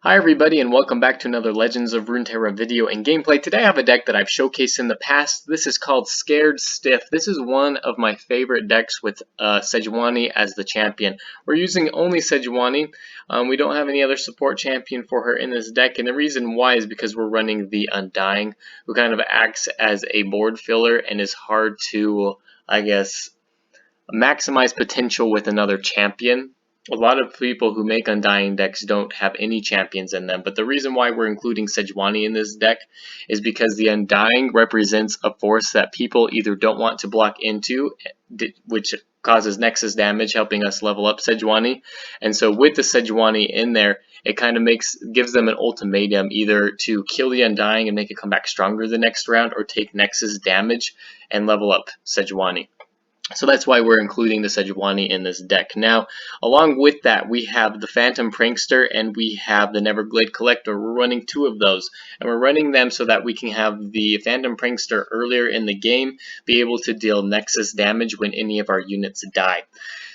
Hi everybody and welcome back to another Legends of Runeterra video and gameplay. Today I have a deck that I've showcased in the past. This is called Scared Stiff. This is one of my favorite decks with Sejuani as the champion. We're using only Sejuani. We don't have any other support champion for her in this deck, and the reason why is because we're running the Undying, who kind of acts as a board filler and is hard to, I guess, maximize potential with another champion. A lot of people who make Undying decks don't have any champions in them, but the reason why we're including Sejuani in this deck is because the Undying represents a force that people either don't want to block into, which causes Nexus damage, helping us level up Sejuani. And so with the Sejuani in there, it kind of gives them an ultimatum, either to kill the Undying and make it come back stronger the next round, or take Nexus damage and level up Sejuani. So that's why we're including the Sejuani in this deck. Now, along with that, we have the Phantom Prankster and we have the Neverglade Collector. We're running two of those, and we're running them so that we can have the Phantom Prankster earlier in the game be able to deal Nexus damage when any of our units die.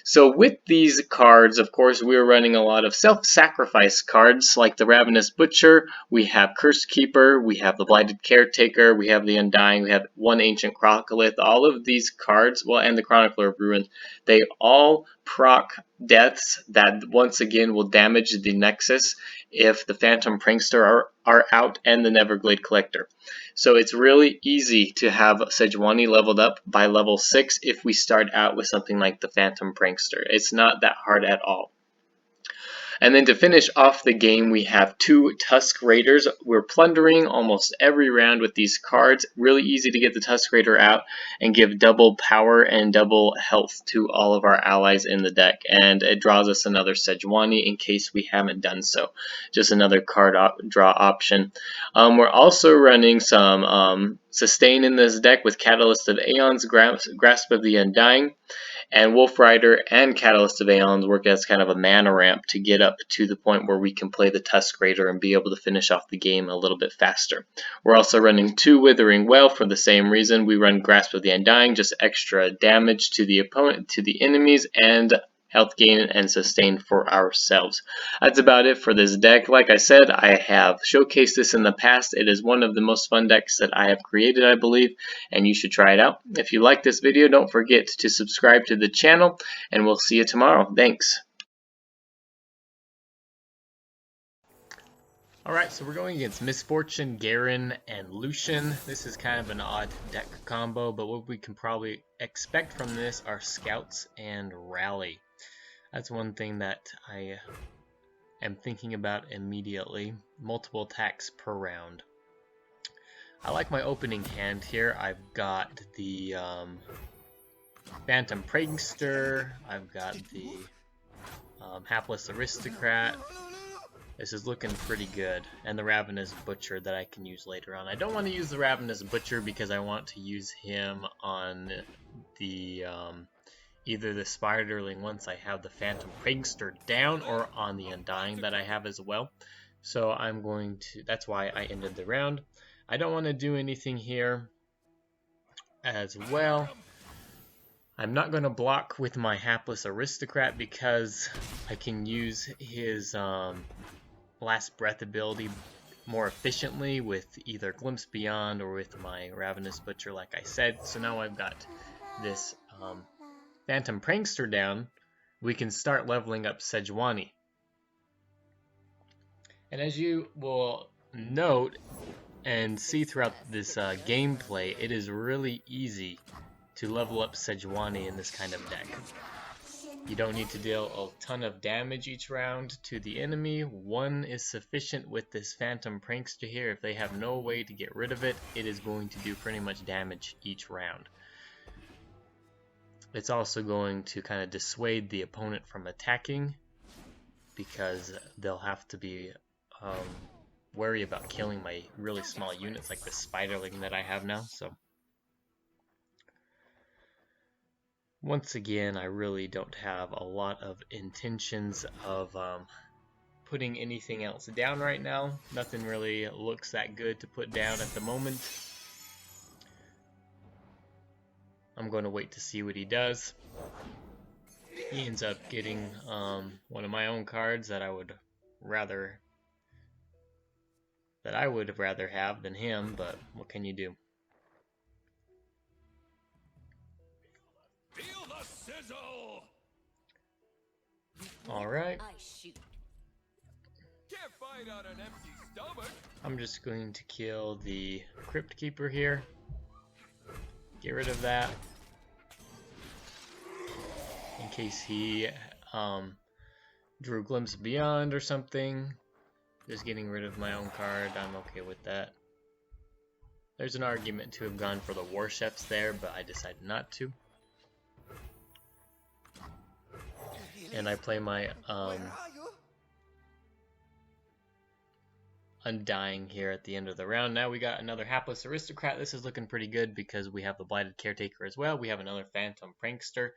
So with these cards, of course, we're running a lot of self-sacrifice cards like the Ravenous Butcher, we have Cursed Keeper, we have the Blighted Caretaker, we have the Undying, we have one Ancient Crocolith. All of these cards, well, and the Chronicler of Ruin, they all proc deaths that once again will damage the Nexus if the Phantom Prankster are out and the Neverglade Collector. So it's really easy to have Sejuani leveled up by level 6 if we start out with something like the Phantom Prankster. It's not that hard at all. And then to finish off the game, we have two Tusk Raiders. We're plundering almost every round with these cards. Really easy to get the Tusk Raider out and give double power and double health to all of our allies in the deck. And it draws us another Sejuani in case we haven't done so. Just another card draw option. We're also running some sustain in this deck with Catalyst of Aeons, Grasp of the Undying. And Wolf Rider and Catalyst of Aeons work as kind of a mana ramp to get up to the point where we can play the Tusk Raider and be able to finish off the game a little bit faster. We're also running two Withering Well for the same reason. We run Grasp of the Undying, just extra damage to the opponent, to the enemies, and health gain and sustain for ourselves. That's about it for this deck. Like I said, I have showcased this in the past. It is one of the most fun decks that I have created, I believe, and you should try it out. If you like this video, don't forget to subscribe to the channel, and we'll see you tomorrow. Thanks. Alright, so we're going against Misfortune, Garen, and Lucian. This is kind of an odd deck combo, but what we can probably expect from this are Scouts and Rally. That's one thing that I am thinking about immediately. Multiple attacks per round. I like my opening hand here. I've got the Phantom Prankster. I've got the Hapless Aristocrat. This is looking pretty good. And the Ravenous Butcher that I can use later on. I don't want to use the Ravenous Butcher because I want to use him on the either the Spiderling once I have the Phantom Prankster down, or on the Undying that I have as well. So I'm going to, that's why I ended the round. I don't want to do anything here as well. I'm not going to block with my Hapless Aristocrat because I can use his Last Breath ability more efficiently with either Glimpse Beyond or with my Ravenous Butcher, like I said. So now I've got this Phantom Prankster down, we can start leveling up Sejuani. And as you will note and see throughout this gameplay, it is really easy to level up Sejuani in this kind of deck. You don't need to deal a ton of damage each round to the enemy. One is sufficient with this Phantom Prankster here. If they have no way to get rid of it, it is going to do pretty much damage each round. It's also going to kind of dissuade the opponent from attacking because they'll have to be wary about killing my really small units like the Spiderling that I have now. So once again, I really don't have a lot of intentions of putting anything else down right now. Nothing really looks that good to put down at the moment. I'm going to wait to see what he does. He ends up getting one of my own cards that I would rather that I would rather have than him, but what can you do? Feel the sizzle. Alright. I shoot. Can't fight on an empty stomach. I'm just going to kill the Crypt Keeper here. Get rid of that. In case he drew Glimpse Beyond or something. Just getting rid of my own card, I'm okay with that. There's an argument to have gone for the War Chefs there, but I decided not to. And I play my Undying here at the end of the round. Now we got another Hapless Aristocrat. This is looking pretty good because we have the Blighted Caretaker as well. We have another Phantom Prankster.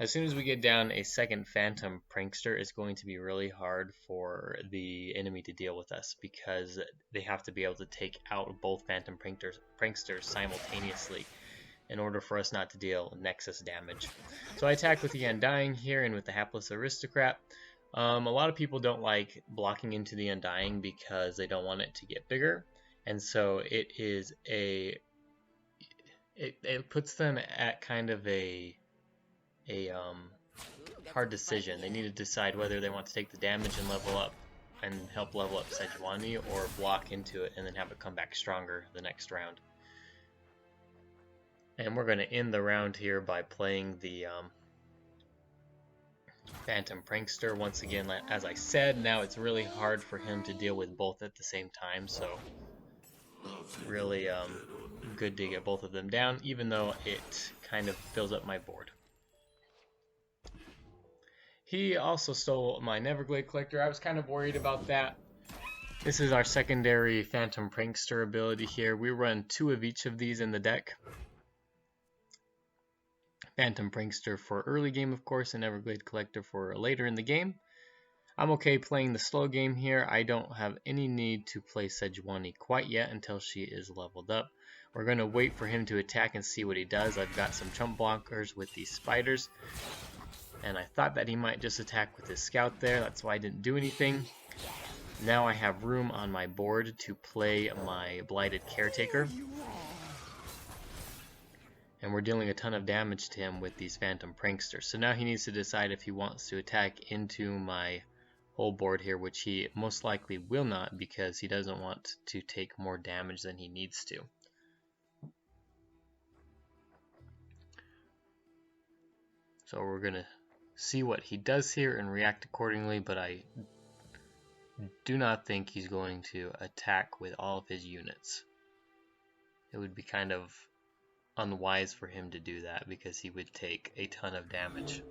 As soon as we get down a second Phantom Prankster, it's going to be really hard for the enemy to deal with us because they have to be able to take out both Phantom Pranksters simultaneously in order for us not to deal Nexus damage. So I attack with the Undying here and with the Hapless Aristocrat. A lot of people don't like blocking into the Undying because they don't want it to get bigger, and so it is it puts them at kind of a hard decision. They need to decide whether they want to take the damage and level up and help level up Sejuani, or block into it and then have it come back stronger the next round. And we're going to end the round here by playing the Phantom Prankster once again. As I said, now it's really hard for him to deal with both at the same time, so really good to get both of them down, even though it kind of fills up my board. He also stole my Neverglade Collector. I was kind of worried about that. This is our secondary Phantom Prankster ability here. We run 2 of each of these in the deck. Phantom Prankster for early game, of course, and Everglade Collector for later in the game. I'm okay playing the slow game here. I don't have any need to play Sejuani quite yet until she is leveled up. We're going to wait for him to attack and see what he does. I've got some chump blockers with these spiders, and I thought that he might just attack with his scout there. That's why I didn't do anything. Now I have room on my board to play my Blighted Caretaker. And we're dealing a ton of damage to him with these Phantom Pranksters. So now he needs to decide if he wants to attack into my whole board here, which he most likely will not because he doesn't want to take more damage than he needs to. So we're going to see what he does here and react accordingly, but I do not think he's going to attack with all of his units. It would be kind of unwise for him to do that because he would take a ton of damage.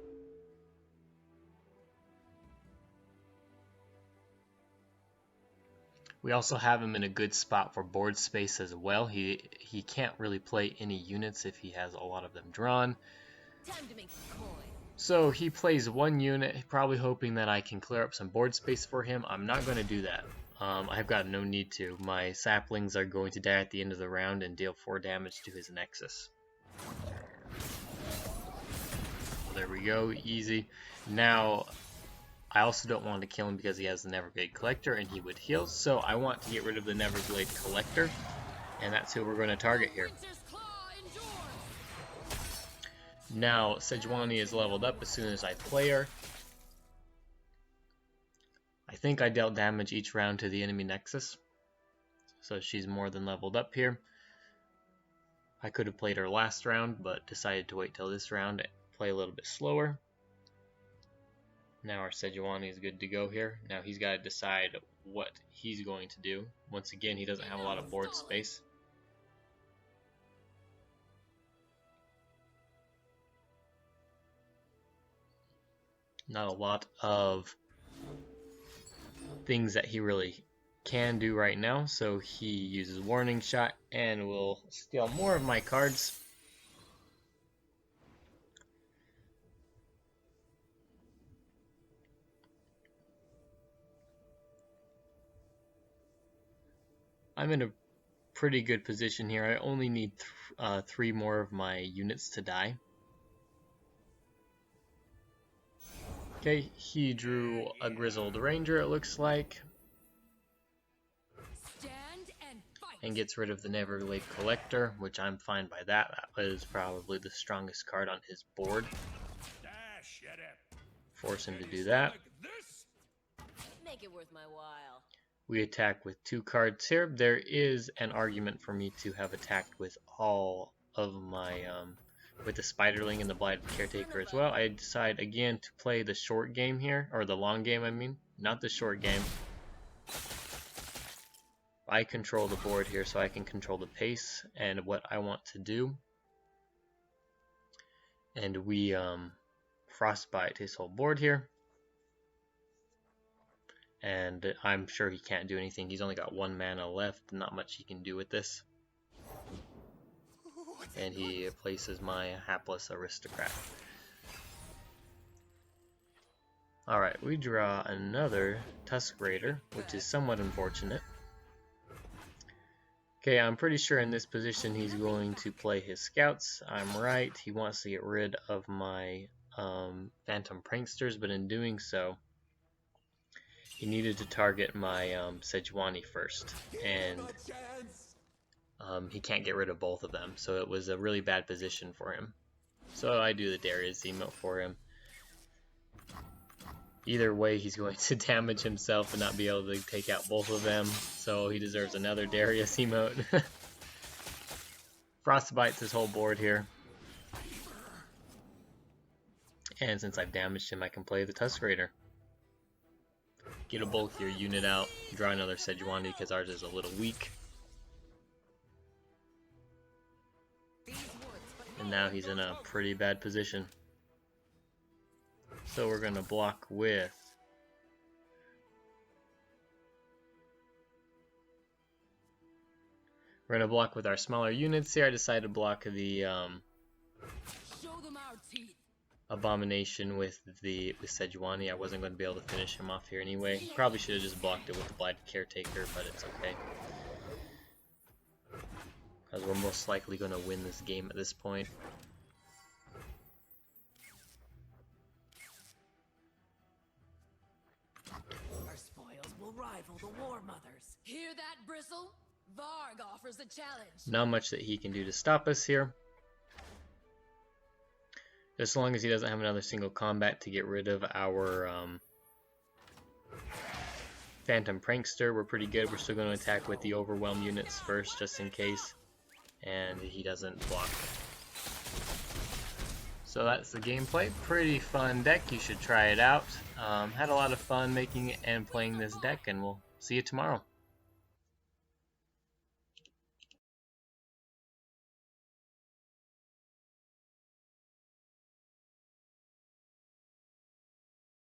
We also have him in a good spot for board space as well. He can't really play any units if he has a lot of them drawn. Time to make some coin. So he plays 1 unit, probably hoping that I can clear up some board space for him. I'm not going to do that. I've got no need to. My saplings are going to die at the end of the round and deal 4 damage to his Nexus. There we go, easy. Now, I also don't want to kill him because he has the Neverglade Collector and he would heal, so I want to get rid of the Neverglade Collector, and that's who we're going to target here. Now, Sejuani is leveled up as soon as I play her. I think I dealt damage each round to the enemy Nexus, so she's more than leveled up here. I could have played her last round, but decided to wait till this round and play a little bit slower. Now our Sejuani is good to go here. Now he's got to decide what he's going to do. Once again, he doesn't have a lot of board space. Not a lot of things that he really can do right now, so he uses Warning Shot and will steal more of my cards. I'm in a pretty good position here. I only need 3 more of my units to die. Okay, he drew a Grizzled Ranger, it looks like. Stand and gets rid of the Neverglade Collector, which I'm fine by that. That was probably the strongest card on his board. Force him to do that. Make it worth my while. We attack with 2 cards here. There is an argument for me to have attacked with all of my, with the Spiderling and the Blighted Caretaker as well. I decide again to play the short game here, or the long game I mean, not the short game. I control the board here, so I can control the pace and what I want to do. And we frostbite his whole board here. And I'm sure he can't do anything. He's only got 1 mana left. Not much he can do with this. And he places my hapless aristocrat. Alright, we draw another Tusk Raider, which is somewhat unfortunate. Okay, I'm pretty sure in this position he's going to play his scouts. I'm right. He wants to get rid of my Phantom Pranksters, but in doing so, he needed to target my Sejuani first, and he can't get rid of both of them, so it was a really bad position for him. So I do the Darius emote for him. Either way, he's going to damage himself and not be able to take out both of them, so he deserves another Darius emote. Frostbites his whole board here. And since I've damaged him, I can play the Tusk Raider. Get a bulkier unit out, draw another Sejuani because ours is a little weak. And now he's in a pretty bad position. So we're going to block with our smaller units here. I decided to block the Show them our teeth. Abomination with Sejuani. I wasn't going to be able to finish him off here anyway. Probably should have just blocked it with the Blighted Caretaker, but it's okay. Because we're most likely going to win this game at this point. Our spoils will rival the War Mothers. Hear that, Bristle? Varg offers a challenge. Not much that he can do to stop us here. As long as he doesn't have another single combat to get rid of our Phantom Prankster, we're pretty good. We're still going to attack with the Overwhelm units first, just in case. And he doesn't block. So that's the gameplay. Pretty fun deck. You should try it out. Had a lot of fun making it and playing this deck, and we'll see you tomorrow.